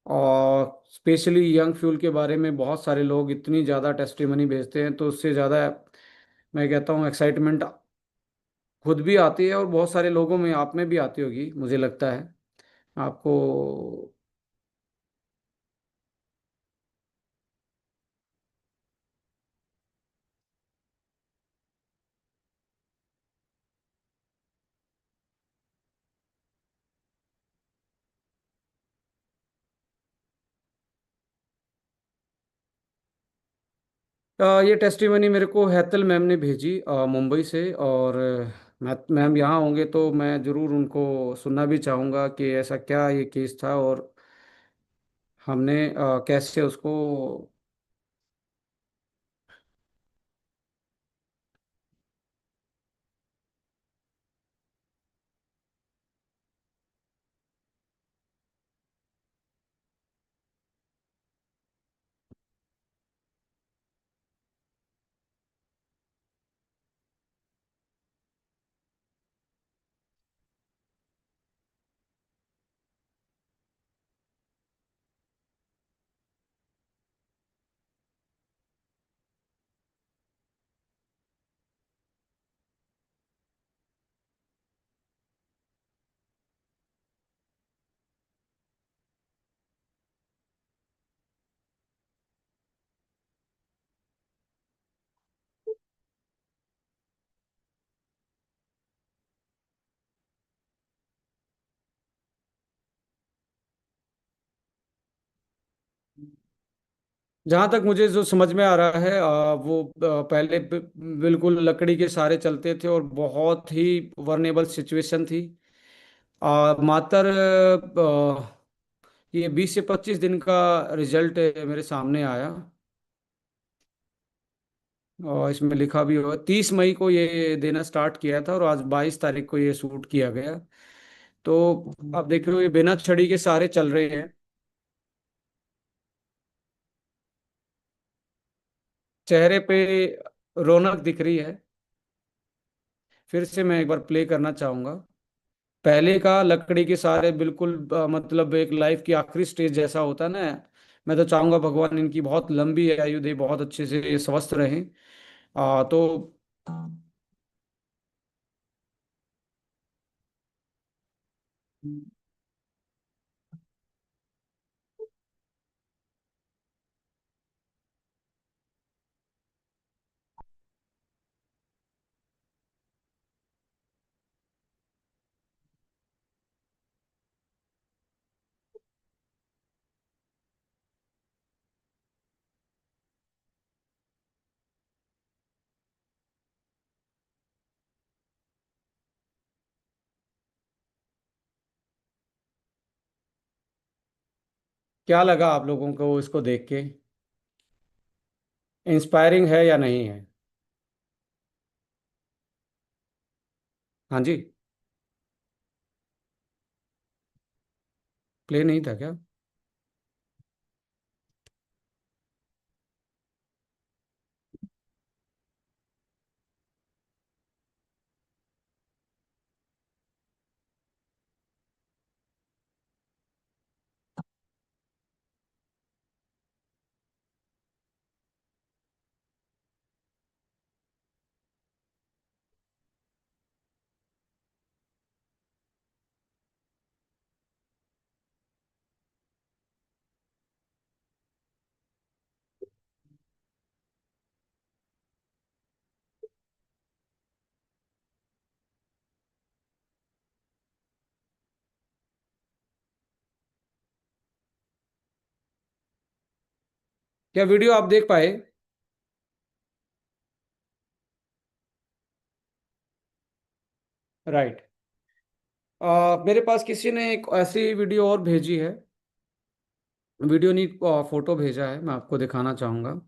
और specially young fuel के बारे में बहुत सारे लोग इतनी ज़्यादा टेस्टिमनी भेजते हैं, तो उससे ज़्यादा मैं कहता हूँ एक्साइटमेंट खुद भी आती है और बहुत सारे लोगों में, आप में भी आती होगी मुझे लगता है आपको। ये टेस्टिमनी मेरे को हैतल मैम ने भेजी मुंबई से। और मैम यहाँ होंगे तो मैं ज़रूर उनको सुनना भी चाहूँगा कि ऐसा क्या ये केस था और हमने कैसे उसको। जहाँ तक मुझे जो समझ में आ रहा है वो पहले बिल्कुल लकड़ी के सहारे चलते थे और बहुत ही वर्नेबल सिचुएशन थी। मात्र ये 20 से 25 दिन का रिजल्ट मेरे सामने आया। और इसमें लिखा भी हुआ 30 मई को ये देना स्टार्ट किया था और आज 22 तारीख को ये शूट किया गया। तो आप देख रहे हो ये बिना छड़ी के सहारे चल रहे हैं। चेहरे पे रौनक दिख रही है। फिर से मैं एक बार प्ले करना चाहूंगा। पहले का लकड़ी के सहारे बिल्कुल मतलब एक लाइफ की आखिरी स्टेज जैसा होता है ना। मैं तो चाहूंगा भगवान इनकी बहुत लंबी आयु दे, बहुत अच्छे से स्वस्थ रहें। तो क्या लगा आप लोगों को इसको देख के? इंस्पायरिंग है या नहीं है? हाँ जी। प्ले नहीं था क्या? क्या वीडियो आप देख पाए? राइट। मेरे पास किसी ने एक ऐसी वीडियो और भेजी है। वीडियो नहीं, फोटो भेजा है, मैं आपको दिखाना चाहूंगा।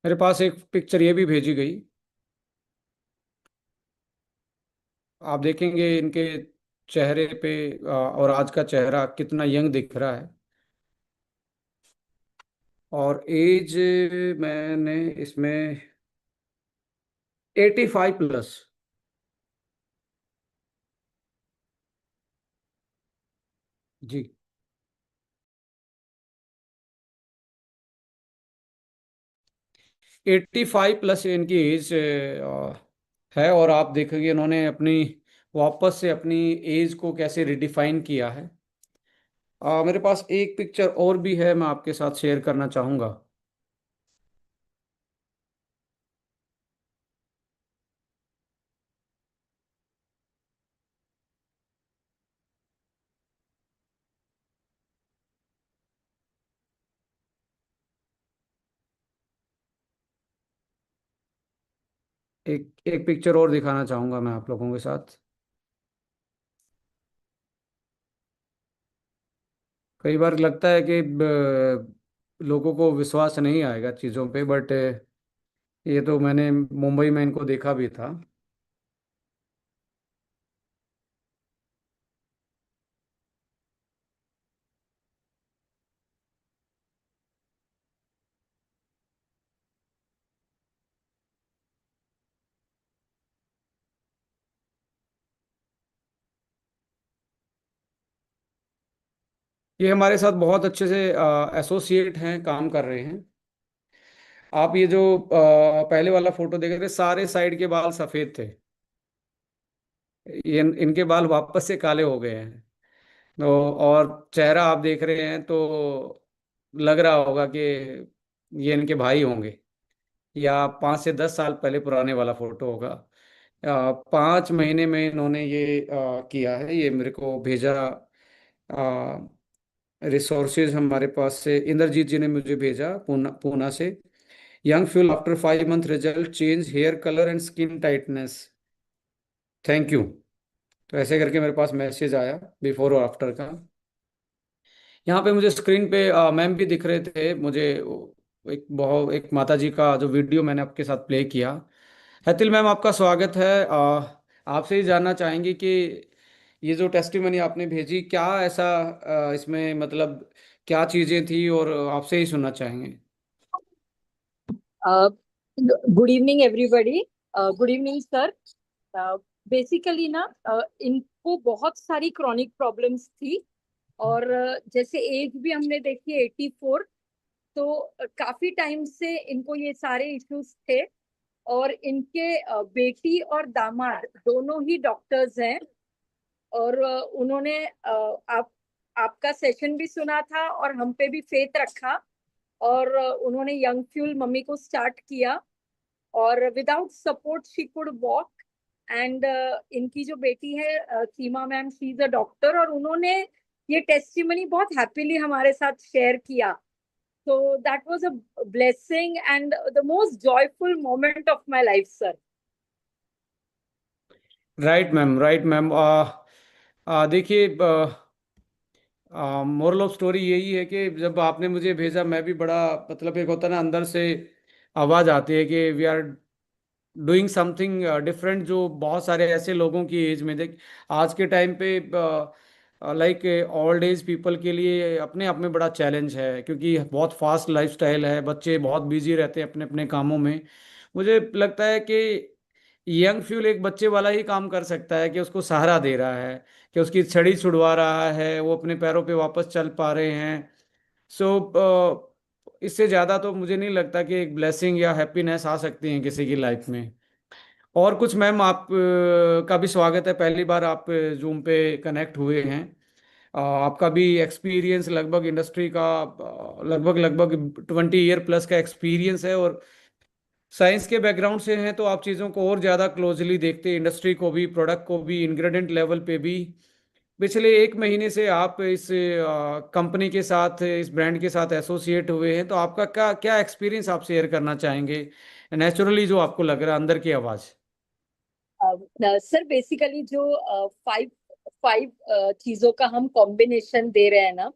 मेरे पास एक पिक्चर ये भी भेजी गई। आप देखेंगे इनके चेहरे पे और आज का चेहरा कितना यंग दिख रहा है। और एज मैंने इसमें 85+। जी। 85+ इनकी एज है। और आप देखेंगे इन्होंने अपनी वापस से अपनी एज को कैसे रिडिफाइन किया है। मेरे पास एक पिक्चर और भी है, मैं आपके साथ शेयर करना चाहूँगा। एक एक पिक्चर और दिखाना चाहूँगा मैं आप लोगों के साथ। कई बार लगता है कि लोगों को विश्वास नहीं आएगा चीज़ों पे, बट ये तो मैंने मुंबई में इनको देखा भी था। ये हमारे साथ बहुत अच्छे से एसोसिएट हैं, काम कर रहे हैं। आप ये जो पहले वाला फोटो देख रहे थे, सारे साइड के बाल सफेद थे। ये इनके बाल वापस से काले हो गए हैं। तो और चेहरा आप देख रहे हैं तो लग रहा होगा कि ये इनके भाई होंगे, या 5 से 10 साल पहले पुराने वाला फोटो होगा। 5 महीने में इन्होंने ये किया है, ये मेरे को भेजा। रिसोर्सेज हमारे पास से इंद्रजीत जी ने मुझे भेजा, पूना पूना से। Young fuel after 5 month result change here colour and skin tightness, thank you. तो ऐसे करके मेरे पास मैसेज आया बिफोर और आफ्टर का। यहाँ पे मुझे स्क्रीन पे मैम भी दिख रहे थे मुझे। एक माता जी का जो वीडियो मैंने आपके साथ प्ले किया। हैतिल मैम, आपका स्वागत है। आपसे ही जानना चाहेंगे कि ये जो टेस्टिमनी आपने भेजी, क्या ऐसा इसमें मतलब क्या चीज़ें थी, और आपसे ही सुनना चाहेंगे। Good evening everybody. Good evening sir. Basically ना इनको बहुत सारी क्रॉनिक प्रॉब्लम्स थी। और जैसे एज भी हमने देखी 84, तो काफी टाइम से इनको ये सारे इश्यूज थे। और इनके बेटी और दामाद दोनों ही डॉक्टर्स हैं। और उन्होंने आपका सेशन भी सुना था और हम पे भी फेथ रखा। और उन्होंने यंग फ्यूल मम्मी को स्टार्ट किया। और without support she could walk. And इनकी जो बेटी है Seema ma'am, she is a doctor, और उन्होंने ये टेस्टिमनी बहुत हैप्पीली हमारे साथ शेयर किया। तो that was a blessing and the most joyful moment of my life sir. Right ma'am, right ma'am. देखिए, मोरल ऑफ स्टोरी यही है कि जब आपने मुझे भेजा, मैं भी बड़ा मतलब, एक होता है ना अंदर से आवाज़ आती है कि we are doing something different, जो बहुत सारे ऐसे लोगों की एज में देख आज के टाइम पे लाइक ओल्ड एज पीपल के लिए अपने आप में बड़ा चैलेंज है, क्योंकि बहुत फास्ट लाइफस्टाइल है, बच्चे बहुत बिजी रहते हैं अपने अपने कामों में। मुझे लगता है कि यंग फ्यूल एक बच्चे वाला ही काम कर सकता है, कि उसको सहारा दे रहा है, कि उसकी छड़ी छुड़वा रहा है, वो अपने पैरों पे वापस चल पा रहे हैं। सो इससे ज़्यादा तो मुझे नहीं लगता कि एक ब्लेसिंग या हैप्पीनेस आ सकती है किसी की लाइफ में। और कुछ मैम, आप का भी स्वागत है, पहली बार आप जूम पे कनेक्ट हुए हैं। आपका भी एक्सपीरियंस लगभग इंडस्ट्री का लगभग लगभग 20 ईयर प्लस का एक्सपीरियंस है, और साइंस के बैकग्राउंड से हैं, तो आप चीज़ों को और ज़्यादा क्लोजली देखते हैं, इंडस्ट्री को भी, प्रोडक्ट को भी, इंग्रेडिएंट लेवल पे भी। पिछले 1 महीने से आप इस कंपनी के साथ, इस ब्रांड के साथ एसोसिएट हुए हैं, तो आपका क्या क्या एक्सपीरियंस आप शेयर करना चाहेंगे, नेचुरली जो आपको लग रहा है अंदर की आवाज़। सर बेसिकली जो फाइव फाइव चीजों का हम कॉम्बिनेशन दे रहे हैं ना,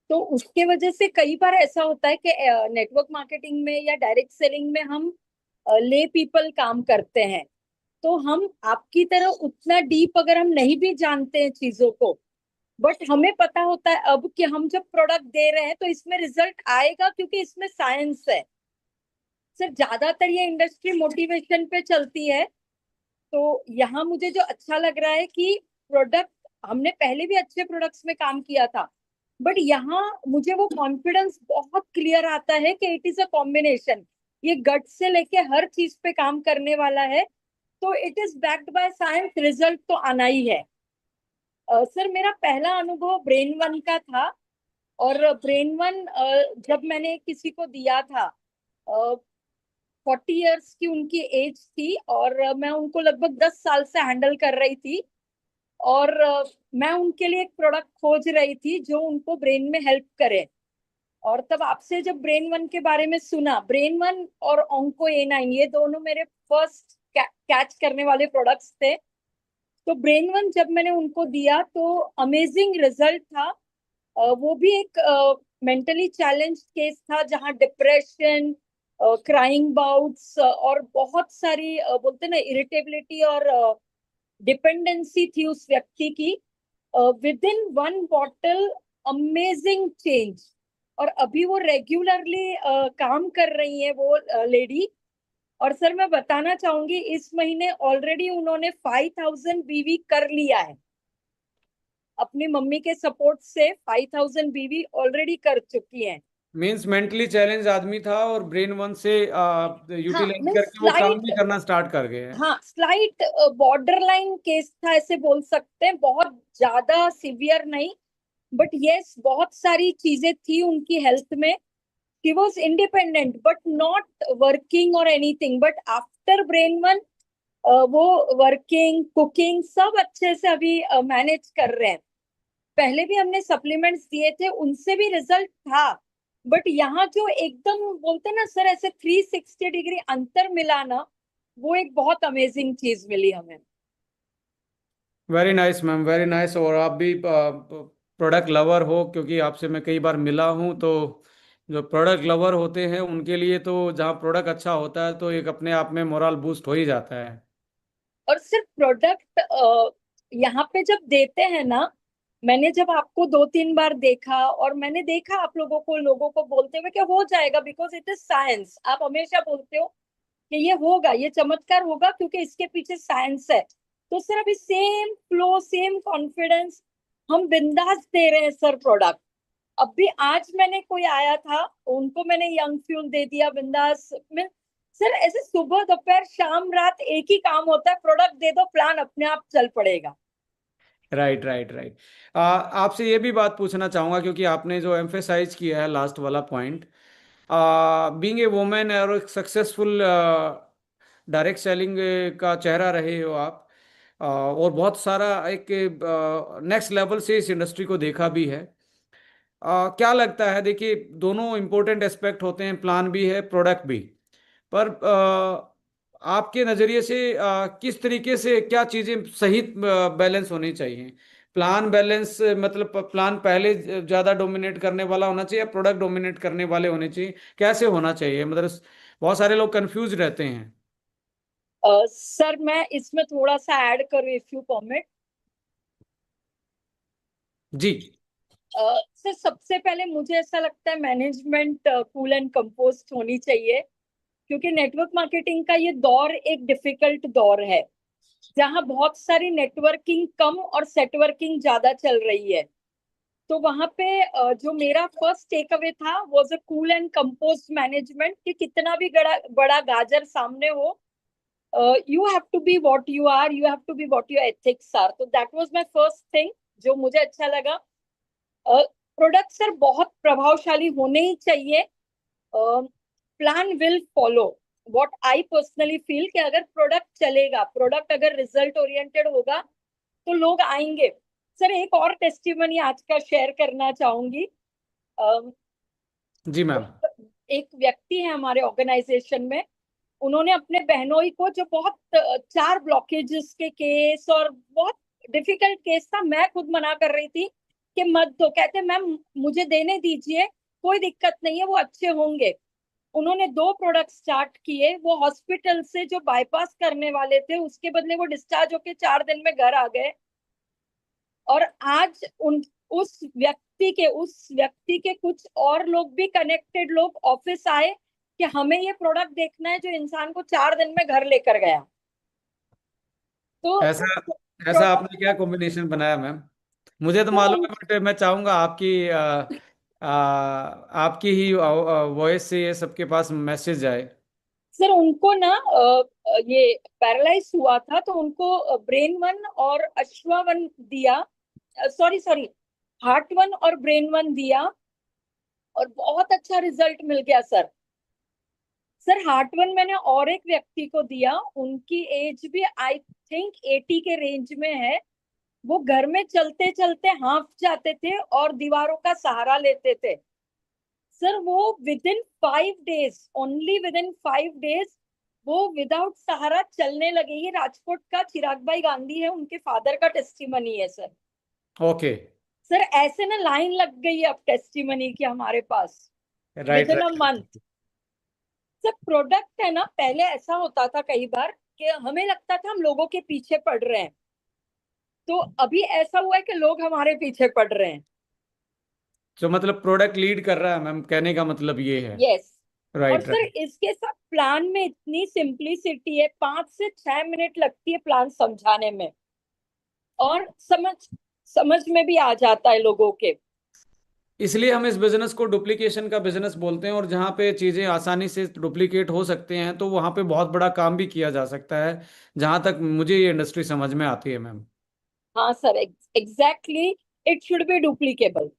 तो उसके वजह से कई बार ऐसा होता है कि नेटवर्क मार्केटिंग में या डायरेक्ट सेलिंग में हम ले पीपल काम करते हैं, तो हम आपकी तरह उतना डीप अगर हम नहीं भी जानते हैं चीजों को, बट हमें पता होता है अब कि हम जब प्रोडक्ट दे रहे हैं तो इसमें रिजल्ट आएगा क्योंकि इसमें साइंस है। सर ज्यादातर ये इंडस्ट्री मोटिवेशन पे चलती है। तो यहाँ मुझे जो अच्छा लग रहा है कि प्रोडक्ट, हमने पहले भी अच्छे प्रोडक्ट्स में काम किया था, बट यहाँ मुझे वो कॉन्फिडेंस बहुत क्लियर आता है कि इट इज अ कॉम्बिनेशन, ये गट से लेके हर चीज पे काम करने वाला है। तो it is backed by science, result तो आना ही है। सर मेरा पहला अनुभव ब्रेन वन का था। और ब्रेन वन जब मैंने किसी को दिया था, 40 इयर्स की उनकी एज थी, और मैं उनको लगभग 10 साल से हैंडल कर रही थी। और मैं उनके लिए एक प्रोडक्ट खोज रही थी जो उनको ब्रेन में हेल्प करे। और तब आपसे जब ब्रेन वन के बारे में सुना, ब्रेन वन और ओंको ए 9 ये दोनों मेरे फर्स्ट कैच करने वाले प्रोडक्ट्स थे। तो ब्रेन वन जब मैंने उनको दिया तो अमेजिंग रिजल्ट था। वो भी एक मेंटली चैलेंज केस था जहाँ डिप्रेशन, क्राइंग बाउट्स और बहुत सारी बोलते ना इरिटेबिलिटी और डिपेंडेंसी थी उस व्यक्ति की। With in 1 bottle amazing change. और अभी वो रेगुलरली काम कर रही है वो लेडी। और सर मैं बताना चाहूंगी इस महीने ऑलरेडी उन्होंने 5,000 बीवी कर लिया है। अपनी मम्मी के सपोर्ट से 5,000 बीवी ऑलरेडी कर चुकी हैं। मीन्स मेंटली चैलेंज आदमी था और ब्रेन वन से हाँ यूटिलाइज मीन्स करके वो काम भी स्लाइट, करना स्टार्ट कर गए हैं। हाँ स्लाइट बॉर्डर लाइन केस था ऐसे बोल सकते हैं, बहुत ज्यादा सिवियर नहीं। बट यस बहुत सारी चीजें थी उनकी हेल्थ में। She was independent but not working or anything, but after brain one वो वर्किंग कुकिंग सब अच्छे से अभी मैनेज कर रहे हैं। पहले भी हमने सप्लीमेंट्स दिए थे, उनसे भी रिजल्ट था। बट यहाँ जो एकदम बोलते हैं ना सर ऐसे 360 डिग्री अंतर मिला ना, वो एक बहुत अमेजिंग चीज मिली हमें। Very nice ma'am, very nice. और आप भी प्रोडक्ट लवर हो, क्योंकि आपसे मैं कई बार मिला हूँ। तो जो प्रोडक्ट लवर होते हैं उनके लिए तो जहाँ प्रोडक्ट अच्छा होता है तो एक अपने आप में मोरल बूस्ट हो ही जाता है। और सिर्फ प्रोडक्ट यहाँ पे जब देते हैं ना, मैंने जब आपको 2-3 बार देखा और मैंने देखा आप लोगों को बोलते हुए कि हो जाएगा बिकॉज इट इज साइंस, आप हमेशा बोलते हो कि ये होगा, ये चमत्कार होगा क्योंकि इसके पीछे साइंस है। तो सर अभी सेम फ्लो सेम कॉन्फिडेंस हम बिंदास दे रहे हैं सर प्रोडक्ट। अब भी आज मैंने कोई आया था, उनको मैंने यंग फ्यूल दे दिया बिंदास में। सर ऐसे सुबह दोपहर शाम रात एक ही काम होता है, प्रोडक्ट दे दो प्लान अपने आप चल पड़ेगा। Right, right, right. आपसे ये भी बात पूछना चाहूँगा, क्योंकि आपने जो एम्फेसाइज किया है लास्ट वाला पॉइंट, बीइंग ए वुमेन और एक सक्सेसफुल डायरेक्ट सेलिंग का चेहरा रहे हो आप, और बहुत सारा एक नेक्स्ट लेवल से इस इंडस्ट्री को देखा भी है। क्या लगता है, देखिए दोनों इम्पोर्टेंट एस्पेक्ट होते हैं, प्लान भी है प्रोडक्ट भी। पर आपके नज़रिए से किस तरीके से क्या चीज़ें सही बैलेंस होनी चाहिए? प्लान बैलेंस मतलब प्लान पहले ज़्यादा डोमिनेट करने वाला होना चाहिए या प्रोडक्ट डोमिनेट करने वाले होने चाहिए? कैसे होना चाहिए, मतलब बहुत सारे लोग कंफ्यूज रहते हैं। सर मैं इसमें थोड़ा सा ऐड करूँ इफ यू परमिट। जी। सर सबसे पहले मुझे ऐसा लगता है मैनेजमेंट कूल एंड कंपोस्ट होनी चाहिए, क्योंकि नेटवर्क मार्केटिंग का ये दौर एक डिफिकल्ट दौर है जहाँ बहुत सारी नेटवर्किंग कम और सेटवर्किंग ज्यादा चल रही है। तो वहां पे जो मेरा फर्स्ट टेक अवे था was a cool and compost management, कि कितना भी बड़ा बड़ा गाजर सामने हो, you have to be what you are, you have to be what your ethics are. तो that was my first thing जो मुझे अच्छा लगा। प्रोडक्ट सर बहुत प्रभावशाली होने ही चाहिए। Plan will follow. What I personally feel कि अगर प्रोडक्ट चलेगा, प्रोडक्ट अगर रिजल्ट ओरिएंटेड होगा तो लोग आएंगे। सर एक और टेस्टिमनी आज का शेयर करना चाहूंगी। अम, जी मैम। एक व्यक्ति है हमारे ऑर्गेनाइजेशन में, उन्होंने अपने बहनोई को जो बहुत 4 ब्लॉकेजेस के केस और बहुत डिफिकल्ट केस था, मैं खुद मना कर रही थी के मत दो, कहते मैम मुझे देने दीजिए, कोई दिक्कत नहीं है, वो अच्छे होंगे। उन्होंने 2 प्रोडक्ट स्टार्ट किए, वो हॉस्पिटल से जो बाईपास करने वाले थे उसके बदले वो डिस्चार्ज होके 4 दिन में घर आ गए। और आज उन उस व्यक्ति के कुछ और लोग भी, कनेक्टेड लोग ऑफिस आए कि हमें ये प्रोडक्ट देखना है जो इंसान को 4 दिन में घर लेकर गया। तो ऐसा ऐसा आपने क्या प्रोडक्ट, कॉम्बिनेशन बनाया मैम? मुझे तो सर मालूम है, बट मैं चाहूंगा आपकी ही वॉइस से ये सबके पास मैसेज जाए। सर उनको ना ये पैरालाइज हुआ था, तो उनको ब्रेन वन और अश्वा वन दिया, सॉरी सॉरी, हार्ट वन और ब्रेन वन दिया, और बहुत अच्छा रिजल्ट मिल गया सर। सर हार्ट वन मैंने और एक व्यक्ति को दिया, उनकी एज भी आई थिंक 80 के रेंज में है। वो घर में चलते चलते हांफ जाते थे और दीवारों का सहारा लेते थे। सर वो with in 5 days, only with in 5 days, वो विदाउट सहारा चलने लगे। ये राजकोट का चिराग भाई गांधी है, उनके फादर का टेस्टिमनी है सर। ओके। सर ऐसे ना लाइन लग गई है अब टेस्टिमनी की हमारे पास, with right in a month. Right. Sir product है ना, पहले ऐसा होता था कई बार कि हमें लगता था हम लोगों के पीछे पड़ रहे हैं, तो अभी ऐसा हुआ है कि लोग हमारे पीछे पड़ रहे हैं। तो मतलब प्रोडक्ट लीड कर रहा है मैम, कहने का मतलब ये है। यस। और राइट सर राइट। इसके साथ प्लान में इतनी सिंप्लिसिटी है, 5 से 6 मिनट लगती है प्लान समझाने में, और समझ समझ में भी आ जाता है लोगों के। इसलिए हम इस बिजनेस को डुप्लीकेशन का बिजनेस बोलते हैं, और जहाँ पे चीज़ें आसानी से डुप्लीकेट हो सकते हैं तो वहाँ पे बहुत बड़ा काम भी किया जा सकता है, जहाँ तक मुझे ये इंडस्ट्री समझ में आती है मैम। हाँ sir, exactly, it should be duplicable.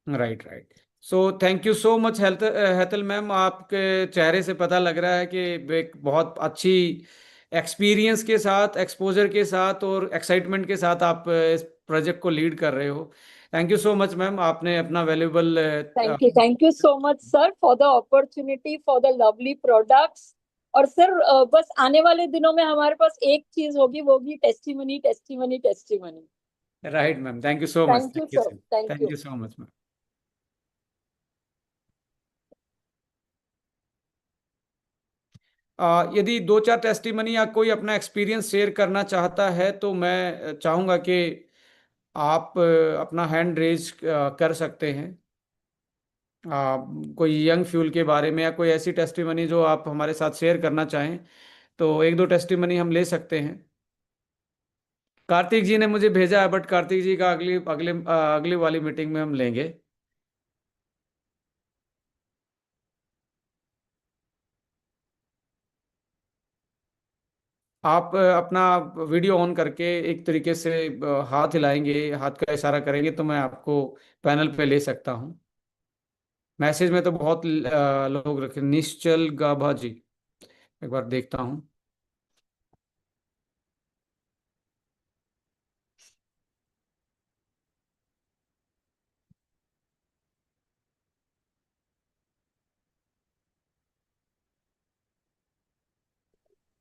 Right right. So thank you so much Hetal ma'am, आपके चेहरे से पता लग रहा है कि एक बहुत अच्छी एक्सपीरियंस के साथ, एक्सपोजर के साथ और एक्साइटमेंट के साथ आप इस प्रोजेक्ट को लीड कर रहे हो। Thank you so much ma'am, आपने अपना valuable. Thank you so much sir for the opportunity, for the lovely products. और सर बस आने वाले दिनों में हमारे पास एक चीज होगी, वो होगी testimony, testimony, testimony. Right ma'am, thank you so much, thank you thank you sir, sir. Thank thank you. You so much ma'am. यदि दो चार टेस्टिमनी या कोई अपना एक्सपीरियंस शेयर करना चाहता है तो मैं चाहूँगा कि आप अपना हैंड रेज कर सकते हैं। कोई यंग फ्यूल के बारे में या कोई ऐसी टेस्टिमनी जो आप हमारे साथ शेयर करना चाहें, तो एक दो टेस्टिमनी हम ले सकते हैं। कार्तिक जी ने मुझे भेजा है, बट कार्तिक जी का अगली वाली मीटिंग में हम लेंगे। आप अपना वीडियो ऑन करके एक तरीके से हाथ हिलाएंगे, हाथ का इशारा करेंगे तो मैं आपको पैनल पे ले सकता हूँ। मैसेज में तो बहुत लोग रखे, निश्चल गाभा जी, एक बार देखता हूँ।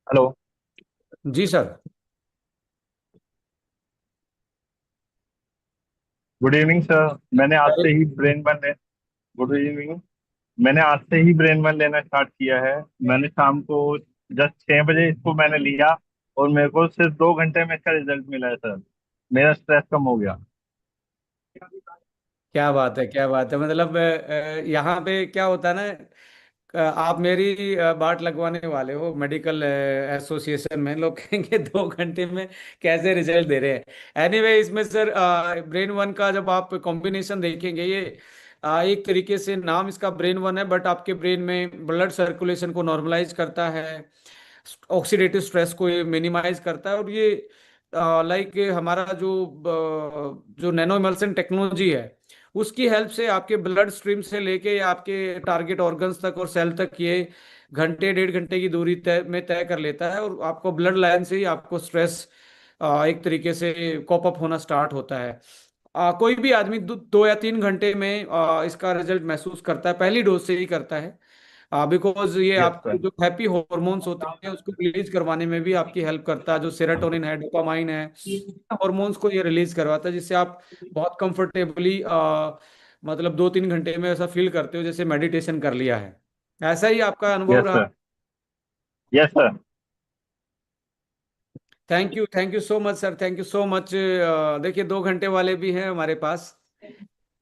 हेलो। जी सर। Good evening sir. मैंने आज से ही ब्रेन वन ले गुड इवनिंग। मैंने आज से ही ब्रेन वन लेना स्टार्ट किया है। मैंने शाम को जस्ट 6 बजे इसको मैंने लिया, और मेरे को सिर्फ 2 घंटे में इसका रिजल्ट मिला है सर। मेरा स्ट्रेस कम हो गया। क्या बात है, क्या बात है, मतलब यहाँ पे क्या होता है ना, आप मेरी बात लगवाने वाले हो मेडिकल एसोसिएशन में, लोग कहेंगे 2 घंटे में कैसे रिजल्ट दे रहे हैं। एनीवे इसमें सर ब्रेन वन का जब आप कॉम्बिनेशन देखेंगे, ये एक तरीके से नाम इसका ब्रेन वन है, बट आपके ब्रेन में ब्लड सर्कुलेशन को नॉर्मलाइज करता है, ऑक्सीडेटिव स्ट्रेस को ये मिनिमाइज करता है, और ये लाइक हमारा जो नैनो इमल्सन टेक्नोलॉजी है उसकी हेल्प से आपके ब्लड स्ट्रीम से लेके आपके टारगेट ऑर्गन्स तक और सेल तक ये घंटे 1.5 घंटे की दूरी तय कर लेता है, और आपको ब्लड लाइन से ही आपको स्ट्रेस एक तरीके से कॉप अप होना स्टार्ट होता है। कोई भी आदमी 2 या 3 घंटे में इसका रिजल्ट महसूस करता है, पहली डोज से ही करता है। बिकॉज ये यस आपके सर। जो हैप्पी हॉर्मोन्स होते हैं उसको रिलीज करवाने में भी आपकी हेल्प करता है। जो सेरोटोनिन है, डोपामाइन है, हॉर्मोन्स को ये रिलीज करवाता है, जिससे आप बहुत कंफर्टेबली मतलब 2-3 घंटे में ऐसा फील करते हो जैसे मेडिटेशन कर लिया है। ऐसा ही आपका अनुभव यस रहा? Sir. Yes sir. Thank you so much sir, thank you so much. देखिए 2 घंटे वाले भी हैं हमारे पास।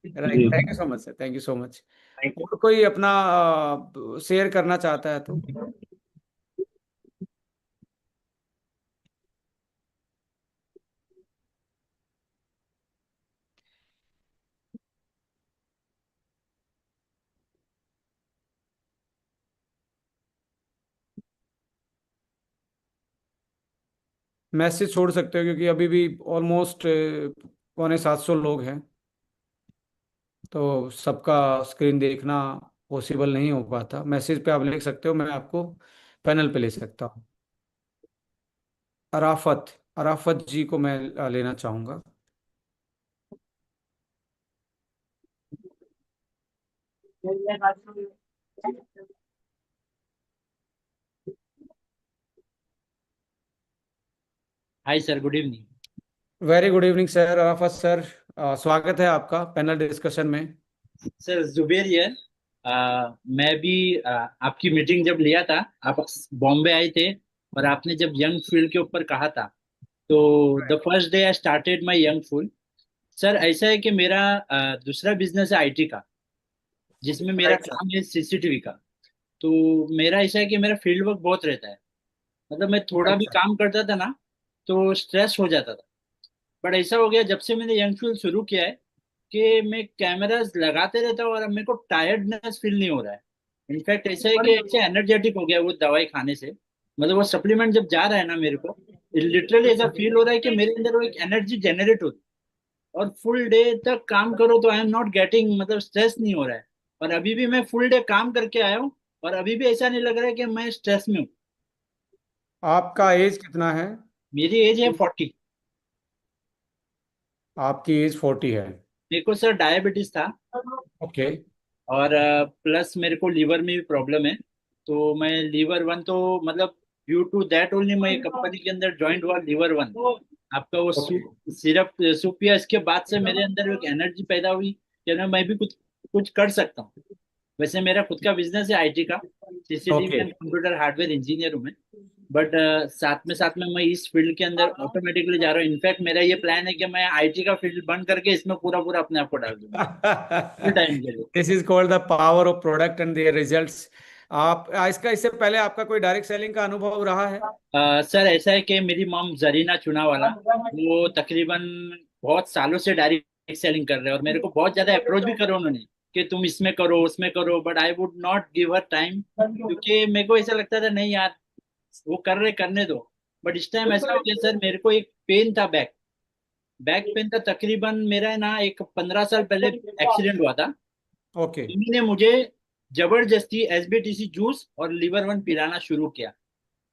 राइट, जी। Thank you so much sir, thank you so much. Thank और कोई अपना शेयर करना चाहता है तो? मैसेज छोड़ सकते हो, क्योंकि अभी भी ऑलमोस्ट 650 लोग हैं, तो सबका स्क्रीन देखना पॉसिबल नहीं हो पाता। मैसेज पे आप लिख सकते हो, मैं आपको पैनल पे ले सकता हूँ। अराफत, अराफत जी को मैं लेना चाहूँगा। Hi sir, good evening. Very good evening sir, Arafat sir. स्वागत है आपका पैनल डिस्कशन में। Sir Zuber here. मैं भी आपकी मीटिंग जब लिया था, आप बॉम्बे आए थे, और आपने जब यंग फील्ड के ऊपर कहा था, तो the first day I started my young field. Sir ऐसा है कि मेरा दूसरा बिजनेस है आईटी का, जिसमें मेरा राइट सर। काम है सीसीटीवी का। तो मेरा ऐसा है कि मेरा फील्ड वर्क बहुत रहता है। मतलब मैं थोड़ा राइट भी सर। काम करता था ना, तो स्ट्रेस हो जाता था। बट ऐसा हो गया जब से मैंने यंग फील्ड शुरू किया है कि मैं कैमरास लगाते रहता हूँ और अब मेरे को टायर्डनेस फील नहीं हो रहा है। इनफैक्ट ऐसा है कि ऐसे एनर्जेटिक हो गया वो दवाई खाने से। मतलब वो सप्लीमेंट जब जा रहा है ना मेरे को, लिटरली ऐसा फील हो रहा है कि मेरे अंदर वो एक एनर्जी जनरेट होती है। और फुल डे तक काम करो तो आई एम नॉट गेटिंग, मतलब स्ट्रेस नहीं हो रहा है। और अभी भी मैं फुल डे काम करके आया हूँ, और अभी भी ऐसा नहीं लग रहा है कि मैं स्ट्रेस में हूँ। आपका एज कितना है? मेरी एज है 40। आपकी एज 40 है? मेरे को सर डायबिटीज था, ओके। और प्लस मेरे को लीवर में भी प्रॉब्लम है। तो मैं लीवर वन, तो मतलब ड्यू टू दैट ओनली मैं कंपनी के अंदर ज्वाइंट हुआ लीवर वन। आपका वो ओके। सूप सिरप सूप पिया, इसके बाद से मेरे अंदर एक एनर्जी पैदा हुई कि ना मैं भी कुछ कुछ कर सकता हूँ। वैसे मेरा खुद का बिजनेस है आईटी का, CCTV okay. And computer hardware engineer हूँ मैं। बट साथ में मैं इस फील्ड के अंदर ऑटोमेटिकली जा रहा हूँ। इनफैक्ट मेरा ये प्लान है कि मैं आईटी का फील्ड बंद करके इसमें पूरा पूरा अपने आप को डाल दूंगा फुल टाइम के लिए। This is called the power of product and their results. आप इसका, इससे पहले आपका कोई डायरेक्ट सेलिंग का अनुभव रहा है? सर ऐसा है कि मेरी मॉम जरीना चूनावाला, वो तकरीबन बहुत सालों से डायरेक्ट सेलिंग कर रहे हैं, और मेरे को बहुत ज्यादा अप्रोच भी करो उन्होंने कि तुम इसमें करो उसमें करो, but I would not give her time, क्योंकि मेरे को ऐसा लगता था नहीं यार, वो कर रहे करने दो। बट इस टाइम ऐसा हो गया सर, मेरे को एक पेन था, बैक बैक पेन था। तकरीबन मेरा है ना एक 15 साल पहले एक्सीडेंट हुआ था। ओके। मम्मी ने मुझे जबरदस्ती एसबीटीसी जूस और लीवर वन पिलाना शुरू किया।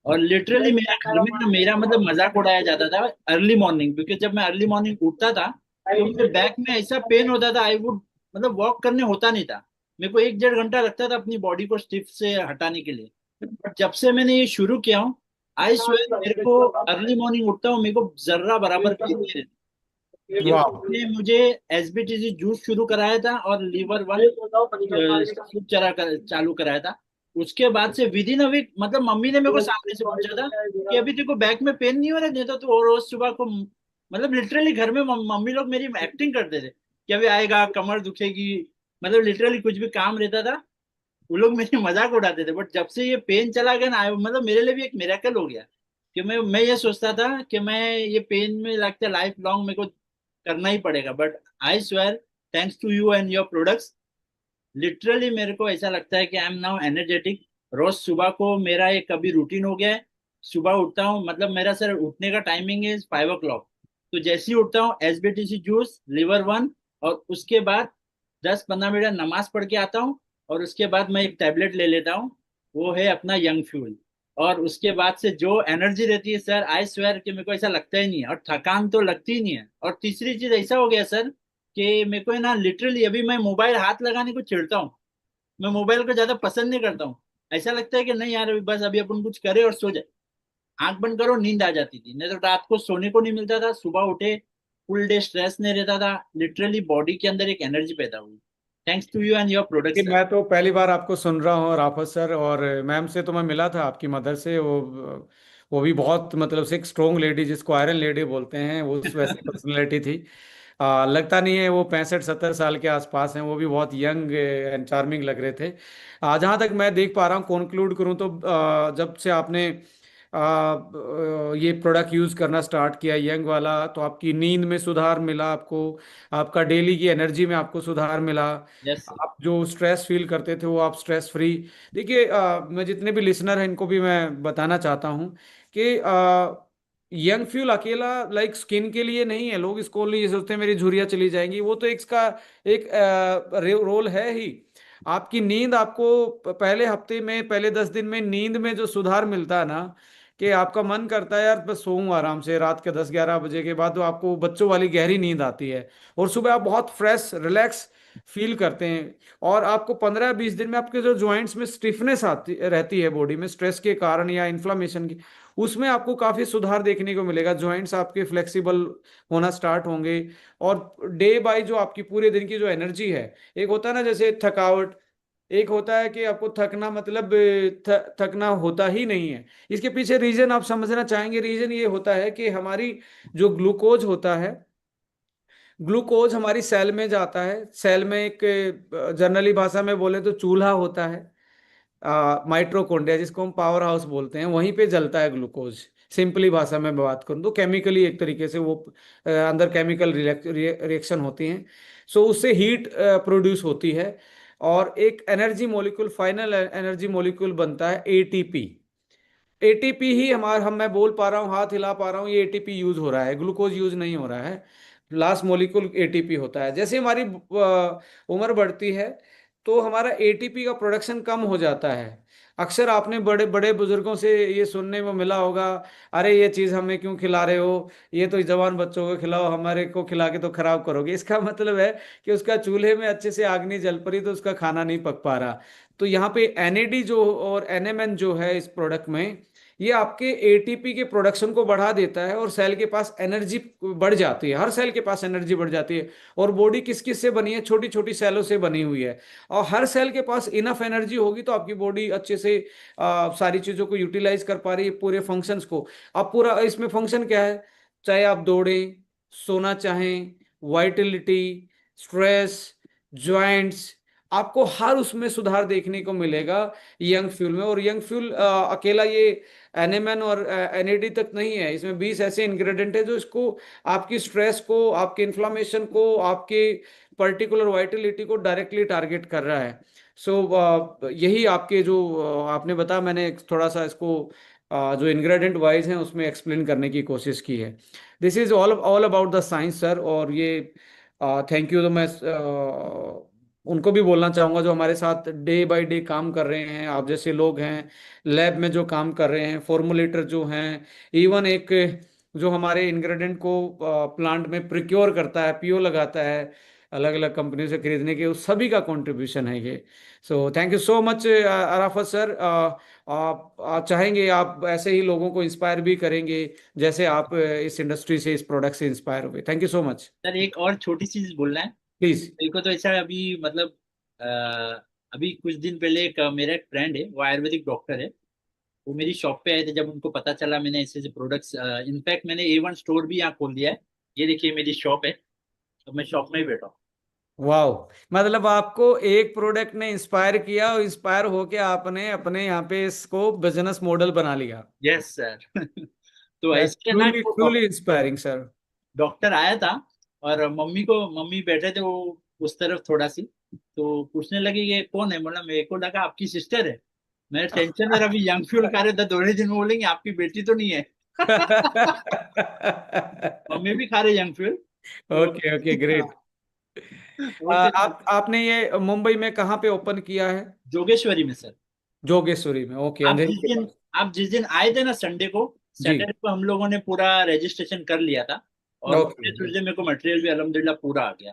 और लिटरली मेरा घर में ना, मेरा मतलब मजाक उड़ाया जाता था अर्ली मॉर्निंग, क्योंकि जब मैं अर्ली मॉर्निंग उठता था तो मेरे बैक में ऐसा पेन होता था, आई वुड मतलब वॉक करने होता नहीं था। मेरे को 1-1.5 घंटा लगता था अपनी बॉडी को स्टिफ से हटाने के लिए। बट जब से मैंने ये शुरू किया हूँ, आई स्वेयर मेरे को अर्ली मॉर्निंग उठता हूँ, मेरे को जर्रा बराबर पेन नहीं रहता। ये वाह। उसने मुझे एसबीटीसी जूस शुरू कराया था और लीवर वन सूप चालू कराया था। उसके बाद से विद इन अ वीक, मतलब मम्मी ने मेरे को सामने से पूछा था कि अभी तेरे को बैक में पेन नहीं हो रहा, नहीं तो तू रोज सुबह को, मतलब लिटरली घर में मम्मी लोग मेरी एक्टिंग करते थे कि अभी आएगा कमर दुखेगी। मतलब लिटरली कुछ भी काम रहता था, वो लोग मेरी मजाक उड़ाते थे। बट जब से ये पेन चला गया ना, मतलब मेरे लिए भी एक मिरेकल हो गया। कि मैं ये सोचता था कि मैं ये पेन में लगता लाइफ लॉन्ग मेरे को करना ही पड़ेगा, but I swear thanks to you and your products, literally मेरे को ऐसा लगता है कि आई एम नाउ एनर्जेटिक। रोज सुबह को मेरा एक कभी रूटीन हो गया है, सुबह उठता हूँ, मतलब मेरा सर उठने का टाइमिंग है 5 o'clock। तो जैसे ही उठता हूँ एसबीटीसी जूस लीवर वन, और उसके बाद 10-15 मिनट नमाज पढ़ के आता हूँ, और उसके बाद मैं एक टैबलेट ले लेता हूँ, वो है अपना यंग फ्यूल। और उसके बाद से जो एनर्जी रहती है सर, आई स्वेयर कि मेरे को ऐसा लगता ही नहीं है, और थकान तो लगती ही नहीं है। और तीसरी चीज ऐसा हो गया सर कि मेरे को है ना लिटरली, अभी मैं मोबाइल हाथ लगाने को चिढ़ता हूँ। मैं मोबाइल को ज्यादा पसंद नहीं करता हूँ। ऐसा लगता है कि नहीं यार अभी बस अभी अपन कुछ करे और सो जाए। आंख बंद करो नींद आ जाती थी, नहीं तो रात को सोने को नहीं मिलता था, सुबह उठे फुल डे स्ट्रेस नहीं रहता था, लिटरली बॉडी के अंदर एक एनर्जी पैदा हुई, thanks to you and your कि प्रोडक्ट्स। मैं तो पहली बार आपको सुन रहा हूँ राफत सर, और मैम से तो मैं मिला था, आपकी मदर से। वो भी बहुत मतलब से एक स्ट्रोंग लेडी, जिसको आयरन लेडी बोलते हैं, वो उस वैसी पर्सनैलिटी थी। लगता नहीं है वो 65-70 साल के आसपास हैं। वो भी बहुत यंग एंड चार्मिंग लग रहे थे। जहाँ तक मैं देख पा रहा हूँ, कंक्लूड करूँ तो जब से आपने ये प्रोडक्ट यूज़ करना स्टार्ट किया यंग वाला, तो आपकी नींद में सुधार मिला आपको, आपका डेली की एनर्जी में आपको सुधार मिला, यस सर। आप जो स्ट्रेस फील करते थे वो आप स्ट्रेस फ्री। देखिए, मैं जितने भी लिसनर हैं इनको भी मैं बताना चाहता हूँ कि यंग फ्यूल अकेला लाइक स्किन के लिए नहीं है। लोग इसको लिए सोचते हैं मेरी झुर्रियाँ चली जाएंगी, वो तो एक इसका एक रोल है ही। आपकी नींद आपको पहले हफ्ते में, पहले 10 दिन में नींद में जो सुधार मिलता है ना, कि आपका मन करता है यार बस सोऊं आराम से, रात के 10-11 बजे के बाद तो आपको बच्चों वाली गहरी नींद आती है, और सुबह आप बहुत फ्रेश रिलैक्स फील करते हैं। और आपको 15-20 दिन में आपके जो जॉइंट्स में स्टिफनेस आती रहती है बॉडी में, स्ट्रेस के कारण या इन्फ्लामेशन की, उसमें आपको काफ़ी सुधार देखने को मिलेगा। जॉइंट्स आपके फ्लेक्सिबल होना स्टार्ट होंगे। और डे बाय जो आपकी पूरे दिन की जो एनर्जी है, एक होता है ना जैसे थकावट, एक होता है कि आपको थकना, मतलब थकना होता ही नहीं है। इसके पीछे रीजन आप समझना चाहेंगे। रीजन ये होता है कि हमारी जो ग्लूकोज होता है, ग्लूकोज हमारी सेल में जाता है। सेल में एक जनरली भाषा में बोले तो चूल्हा होता है, माइट्रोकॉन्ड्रिया, जिसको हम पावर हाउस बोलते हैं, वहीं पे जलता है ग्लूकोज। सिंपली भाषा में बात करूं तो केमिकली एक तरीके से वो अंदर केमिकल रिएक्शन होती हैं। सो उससे हीट प्रोड्यूस होती है, और एक energy molecule, final energy molecule बनता है एटीपी। एटीपी ही हमारा, मैं बोल पा रहा हूँ, हाथ हिला पा रहा हूँ, ये एटीपी यूज हो रहा है, ग्लूकोज यूज नहीं हो रहा है। लास्ट मॉलिक्यूल एटीपी होता है। जैसे हमारी उम्र बढ़ती है तो हमारा एटीपी का प्रोडक्शन कम हो जाता है। अक्सर आपने बड़े बड़े बुजुर्गों से ये सुनने में मिला होगा, अरे ये चीज़ हमें क्यों खिला रहे हो, ये तो जवान बच्चों को खिलाओ, हमारे को खिला के तो खराब करोगे। इसका मतलब है कि उसका चूल्हे में अच्छे से आग नहीं जल पड़ी, तो उसका खाना नहीं पक पा रहा। तो यहाँ पे एनएडी जो और एनएमएन जो है इस प्रोडक्ट में, ये आपके एटीपी के प्रोडक्शन को बढ़ा देता है, और सेल के पास एनर्जी बढ़ जाती है। हर सेल के पास एनर्जी बढ़ जाती है। और बॉडी किस किस से बनी है, छोटी छोटी सेलों से बनी हुई है। और हर सेल के पास इनफ एनर्जी होगी तो आपकी बॉडी अच्छे से सारी चीज़ों को यूटिलाइज कर पा रही है, पूरे फंक्शंस को। अब पूरा इसमें फंक्शन क्या है, चाहे आप दौड़ें, सोना चाहें, वाइटलिटी, स्ट्रेस, जॉइंट्स, आपको हर उसमें सुधार देखने को मिलेगा यंग फ्यूल में। और यंग फ्यूल अकेला ये एनएमएन और एनएडी तक नहीं है, इसमें 20 ऐसे इंग्रेडिएंट है जो इसको, आपकी स्ट्रेस को, आपके इन्फ्लामेशन को, आपके पर्टिकुलर वाइटलिटी को डायरेक्टली टारगेट कर रहा है। सो यही आपके जो आपने बताया, मैंने थोड़ा सा इसको जो इंग्रेडिएंट वाइज हैं उसमें एक्सप्लेन करने की कोशिश की है। This is all all about the science sir. और ये थैंक यू। तो मैं उनको भी बोलना चाहूँगा जो हमारे साथ डे बाय डे काम कर रहे हैं, आप जैसे लोग हैं, लैब में जो काम कर रहे हैं, फॉर्मुलेटर जो हैं, इवन एक जो हमारे इंग्रेडिएंट को प्लांट में प्रिक्योर करता है, पीओ लगाता है अलग अलग कंपनियों से खरीदने के, उस सभी का कंट्रीब्यूशन है ये। So thank you so much Arafat sir. आप चाहेंगे, आप ऐसे ही लोगों को इंस्पायर भी करेंगे जैसे आप इस इंडस्ट्री से, इस प्रोडक्ट से इंस्पायर हुए। Thank you so much. Sir एक और छोटी सी चीज बोलना है। प्लीज। मेरे को तो ऐसा है अभी मतलब अभी कुछ दिन पहले एक मेरा एक फ्रेंड है, वो आयुर्वेदिक डॉक्टर है। वो मेरी शॉप पे आए थे, जब उनको पता चला मैंने ऐसे ऐसे प्रोडक्ट्स, इनफैक्ट मैंने A1 स्टोर भी यहाँ खोल दिया है। ये देखिए मेरी शॉप है, अब मैं शॉप में ही बैठा हूँ। वाओ, मतलब आपको एक प्रोडक्ट ने इंस्पायर किया, और इंस्पायर होके आपने अपने यहाँ पे इसको बिजनेस मॉडल बना लिया। Yes sir. तो दैट्स ऐसे ना truly truly inspiring sir. Doctor आया था, और मम्मी बैठे थे वो उस तरफ थोड़ा सी, तो पूछने लगे ये कौन है, बोला मेरे को लगा आपकी सिस्टर है। मैं टेंशन है, अभी यंग फ्यूल खा रहे थे, थोड़े दिन में बोलेंगे आपकी बेटी तो नहीं है। मम्मी भी खा रहे यंग फ्यूल तो। Okay okay, great. बोलते थे, आपने ये मुंबई में कहाँ पे ओपन किया है? जोगेश्वरी में सर। जोगेश्वरी में, ओके, आप अंधेरी जिस के दिन पास। आप जिस दिन आए थे ना संडे को, जी। सैटरडे को हम लोगों ने पूरा रजिस्ट्रेशन कर लिया था, और ओके मंडे ट्यूजडे मेरे को मटेरियल भी अल्हम्दुलिल्लाह पूरा आ गया।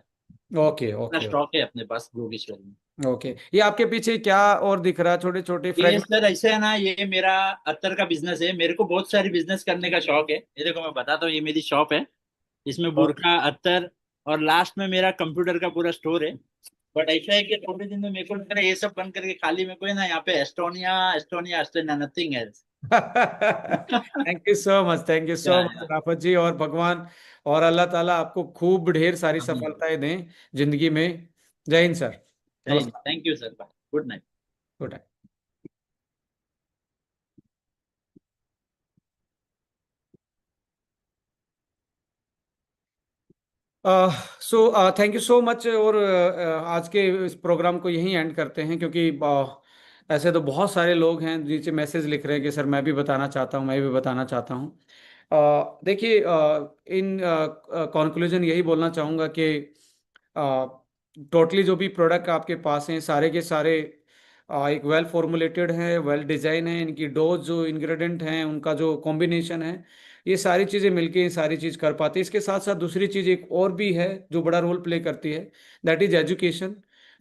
ओके पूरा ओके। स्टॉक है अपने पास जोगेश्वरी में। ओके, ये आपके पीछे क्या और दिख रहा है, छोटे छोटे ये फ्रेगमेंट? सर ऐसे है ना, ये मेरा अत्तर का बिजनेस है। मेरे को बहुत सारी बिजनेस करने का शौक है। ये देखो मैं बताता हूँ, ये मेरी शॉप है। इसमें बुरखा, अत्तर, और लास्ट में मेरा कंप्यूटर का पूरा स्टोर है। बट ऐसा है कि थोड़े दिन में मेरे को लग रहा है ये सब बंद करके खाली मेरे को है ना यहाँ पे Estonia Estonia Estonia nothing else. Thank you so much, thank you सो या मच राफत जी, और भगवान और अल्लाह ताला आपको खूब ढेर सारी सफलताएं दें जिंदगी में। जय हिंद सर। नमस्कार। Thank you sir, good night. Good. So thank you so much. और आज के इस प्रोग्राम को यहीं एंड करते हैं, क्योंकि ऐसे तो बहुत सारे लोग हैं नीचे मैसेज लिख रहे हैं कि सर मैं भी बताना चाहता हूँ, मैं भी बताना चाहता हूँ। देखिए, इन कंक्लूजन यही बोलना चाहूँगा कि टोटली जो भी प्रोडक्ट आपके पास हैं सारे के सारे एक वेल फॉर्मुलेटेड है, वेल डिज़ाइन है। इनकी डोज जो इंग्रेडिएंट हैं उनका जो कॉम्बिनेशन है, ये सारी चीज़ें मिलके ये सारी चीज़ कर पाती है। इसके साथ साथ दूसरी चीज़ एक और भी है जो बड़ा रोल प्ले करती है, दैट इज़ एजुकेशन।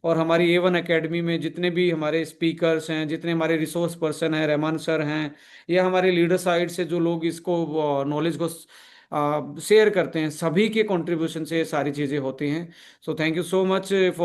और हमारी A1 एकेडमी में जितने भी हमारे स्पीकर्स हैं, जितने हमारे रिसोर्स पर्सन हैं, रहमान सर हैं, या हमारे लीडर साइड से जो लोग इसको नॉलेज को शेयर करते हैं, सभी के कंट्रीब्यूशन से ये सारी चीज़ें होती हैं। So thank you so much for